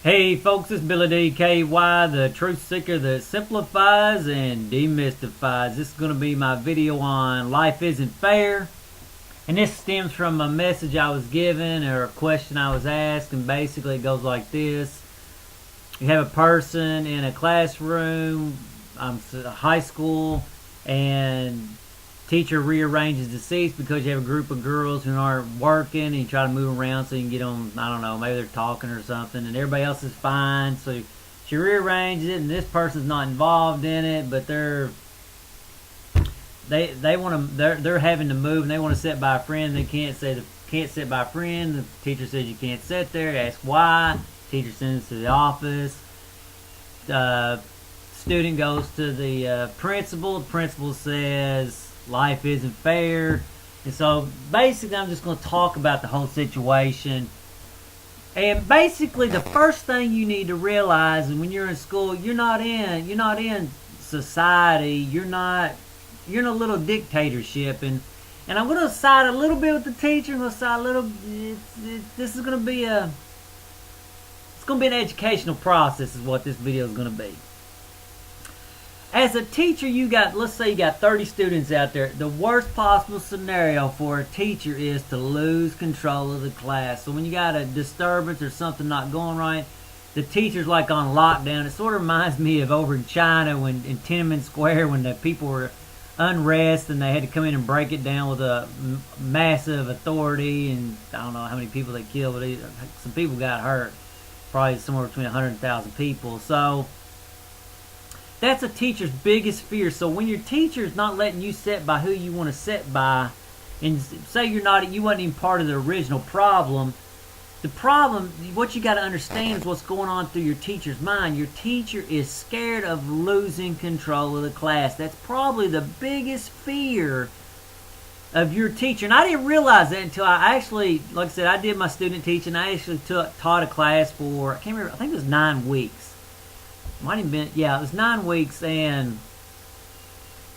Hey folks, it's Billy DKY, the truth seeker that simplifies and demystifies. This is going to be my video on life isn't fair. And this stems from a message I was given or a question I was asked, and basically it goes like this. You have a person in a classroom, high school, and teacher rearranges the seats because you have a group of girls who aren't working, and you try to move around so you can get them, I don't know, maybe they're talking or something, and everybody else is fine, so she rearranges it, and this person's not involved in it, but they're having to move, and they want to sit by a friend. They can't sit by a friend. The teacher says you can't sit there. Ask why. Teacher sends to the office. Student goes to the principal. The principal says life isn't fair. And so basically I'm just going to talk about the whole situation. And basically the first thing you need to realize is when you're in school, you're not in society. You're in a little dictatorship, and I'm going to side a little bit with the teacher. I'm going to side a little. This is going to be an educational process, is what this video is going to be. As a teacher, let's say you got 30 students out there. The worst possible scenario for a teacher is to lose control of the class. So when you got a disturbance or something not going right, the teacher's like on lockdown. It sort of reminds me of over in China in Tiananmen Square when the people were unrest and they had to come in and break it down with a massive authority, and I don't know how many people they killed, but some people got hurt, probably somewhere between 100,000 people. So that's a teacher's biggest fear. So when your teacher's not letting you sit by who you want to sit by, and say you wasn't even part of the original problem, what you got to understand is what's going on through your teacher's mind. Your teacher is scared of losing control of the class. That's probably the biggest fear of your teacher. And I didn't realize that until I actually, like I said, I did my student teaching. I actually taught a class for, I can't remember, I think it was 9 weeks. Might have been, yeah, it was 9 weeks. And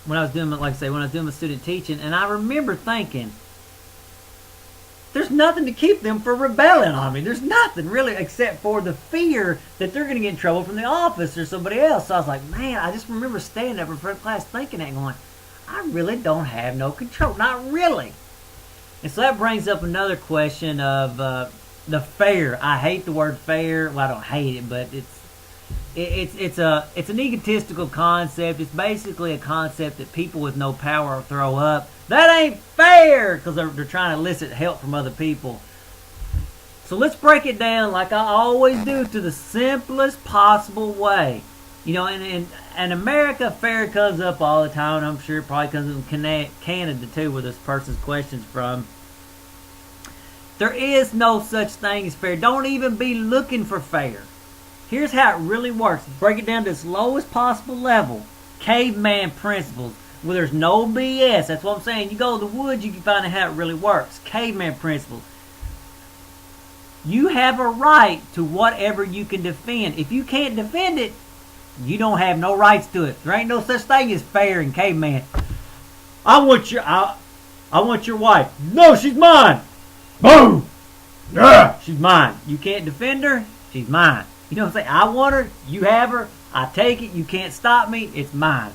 when I was doing, like I say, when I was doing my student teaching, and I remember thinking, there's nothing to keep them from rebelling on me. There's nothing really except for the fear that they're going to get in trouble from the office or somebody else. So I was like, man, I just remember standing up in front of class thinking that, going, I really don't have no control. Not really. And so that brings up another question of the fair. I hate the word fair. Well, I don't hate it, but it's an egotistical concept. It's basically a concept that people with no power throw up. That ain't fair, because they're trying to elicit help from other people. So let's break it down like I always do, to the simplest possible way. You know, in America, fair comes up all the time, and I'm sure it probably comes up in Canada too, where this person's question's from. There is no such thing as fair. Don't even be looking for fair. Here's how it really works. Break it down to its lowest possible level. Caveman principles. Well, there's no BS. That's what I'm saying. You go to the woods, you can find out how it really works. Caveman principles. You have a right to whatever you can defend. If you can't defend it, you don't have no rights to it. There ain't no such thing as fair in caveman. I want your wife. No, she's mine. Boom. Yeah, she's mine. You can't defend her. She's mine. You know what I'm saying? I want her. You have her. I take it. You can't stop me. It's mine.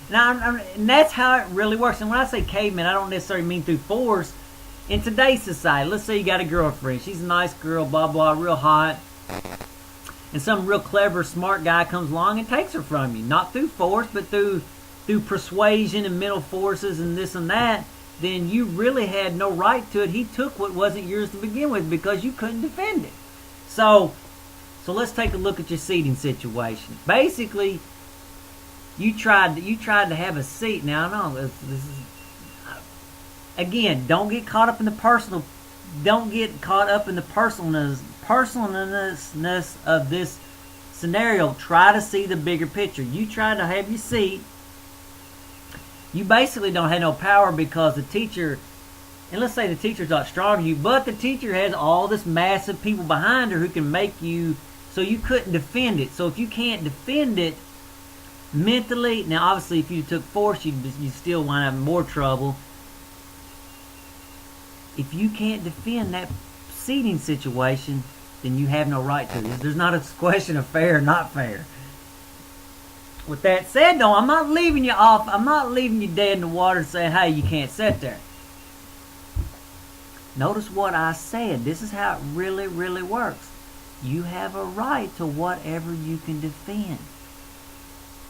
And that's how it really works. And when I say caveman, I don't necessarily mean through force. In today's society, let's say you got a girlfriend. She's a nice girl, blah, blah, real hot. And some real clever, smart guy comes along and takes her from you. Not through force, but through persuasion and mental forces and this and that. Then you really had no right to it. He took what wasn't yours to begin with because you couldn't defend it. So let's take a look at your seating situation. Basically, you tried to have a seat. Now, I know this is, again, don't get caught up in the personal. Don't get caught up in the personalness of this scenario. Try to see the bigger picture. You try to have your seat. You basically don't have no power because the teacher, and let's say the teacher's not strong than you, but the teacher has all this massive people behind her who can make you, so you couldn't defend it. So if you can't defend it mentally, now obviously if you took force, you still wind up in more trouble. If you can't defend that seating situation, then you have no right to. There's not a question of fair or not fair. With that said, though, I'm not leaving you off. I'm not leaving you dead in the water and saying, hey, you can't sit there. Notice what I said. This is how it really, really works. You have a right to whatever you can defend.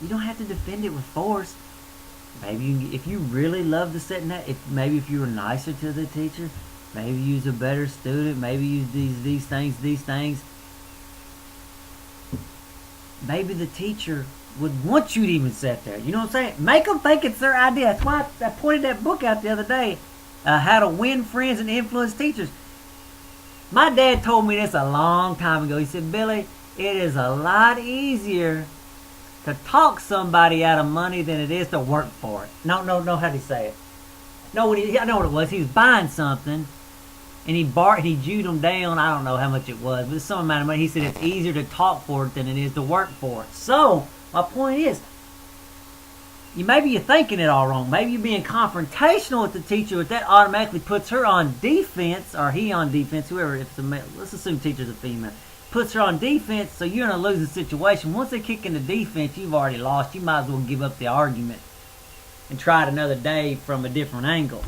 You don't have to defend it with force. Maybe if you really love to sit in that, maybe if you were nicer to the teacher, maybe you was a better student, maybe you these things. Maybe the teacher would want you to even sit there. You know what I'm saying? Make them think it's their idea. That's why I pointed that book out the other day, How to Win Friends and Influence Teachers. My dad told me this a long time ago. He said, Billy, it is a lot easier to talk somebody out of money than it is to work for it. No, how did he say it? No, I know what it was. He was buying something, and he Jewed them down. I don't know how much it was, but it's some amount of money. He said it's easier to talk for it than it is to work for it. So, my point is, maybe you're thinking it all wrong. Maybe you're being confrontational with the teacher, but that automatically puts her on defense, or he on defense, whoever. If it's a male, let's assume teacher's a female. Puts her on defense, so you're in a losing situation. Once they kick into defense, you've already lost. You might as well give up the argument and try it another day from a different angle.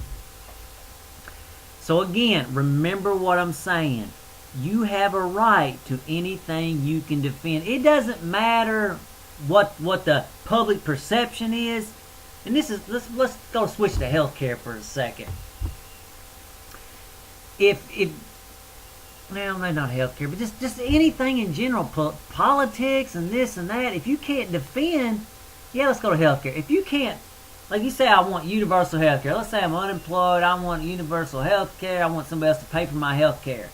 So again, remember what I'm saying. You have a right to anything you can defend. It doesn't matter what the public perception is. And this is let's go switch to healthcare for a second. Well, maybe not healthcare, but just anything in general, politics and this and that. If you can't defend, yeah, let's go to healthcare. If you can't, like you say, I want universal healthcare. Let's say I'm unemployed. I want universal healthcare. I want somebody else to pay for my healthcare.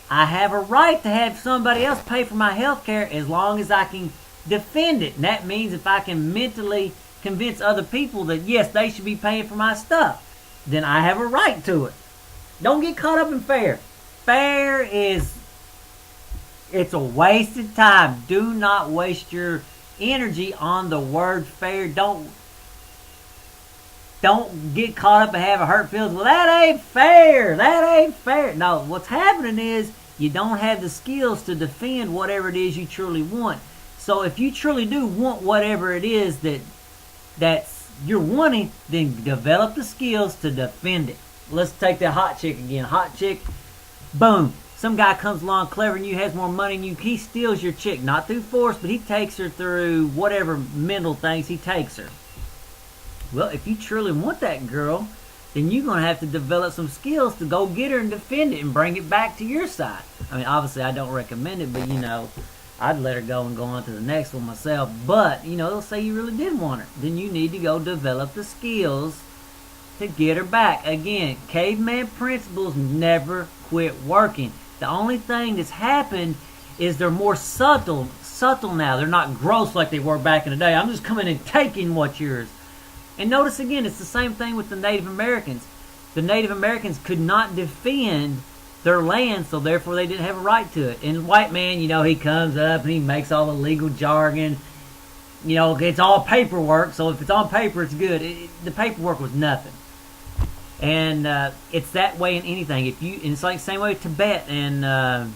I have a right to have somebody else pay for my healthcare as long as I can defend it. And that means if I can mentally convince other people that, yes, they should be paying for my stuff, then I have a right to it. Don't get caught up in fair. Fair it's a wasted time. Do not waste your energy on the word fair. Don't get caught up and have a hurt feelings. Well, that ain't fair. That ain't fair. No, what's happening is you don't have the skills to defend whatever it is you truly want. So if you truly do want whatever it is that's you're wanting, then develop the skills to defend it. Let's take that hot chick again. Hot chick, boom. Some guy comes along clever and you, has more money than you. He steals your chick, not through force, but he takes her through whatever mental things he takes her. Well, if you truly want that girl, then you're going to have to develop some skills to go get her and defend it and bring it back to your side. I mean, obviously, I don't recommend it, but, I'd let her go and go on to the next one myself. But, let's say you really did want her. Then you need to go develop the skills to get her back. Again, caveman principles never quit working. The only thing that's happened is they're more subtle now. They're not gross like they were back in the day. I'm just coming and taking what's yours. And notice again, it's the same thing with the Native Americans. The Native Americans could not defend their land, so therefore they didn't have a right to it. And the white man, he comes up and he makes all the legal jargon. It's all paperwork, so if it's on paper, it's good. The paperwork was nothing. And it's that way in anything. And it's like the same way with Tibet and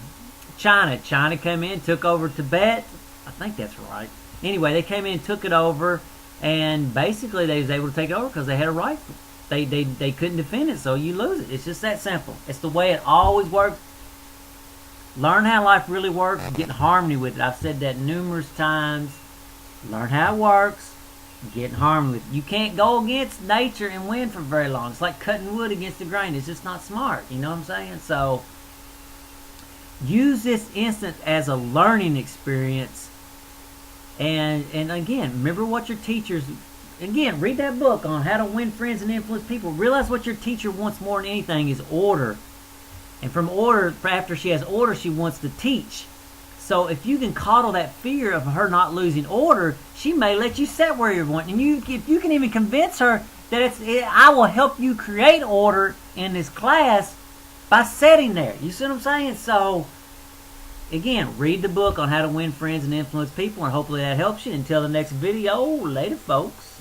China. China came in, took over Tibet. I think that's right. Anyway, they came in, took it over, and basically they was able to take it over because they had a rifle. They couldn't defend it, so you lose it. It's just that simple. It's the way it always works. Learn how life really works. Get in harmony with it. I've said that numerous times. Learn how it works. Get in harmony with it. You can't go against nature and win for very long. It's like cutting wood against the grain. It's just not smart. You know what I'm saying? So use this instance as a learning experience. And again, remember what your teachers... Again, read that book on how to win friends and influence people. Realize what your teacher wants more than anything is order. And from order, after she has order, she wants to teach. So if you can coddle that fear of her not losing order, she may let you sit where you're wanting. And if you can even convince her that I will help you create order in this class by sitting there. You see what I'm saying? So, again, read the book on how to win friends and influence people, and hopefully that helps you. Until the next video, later, folks.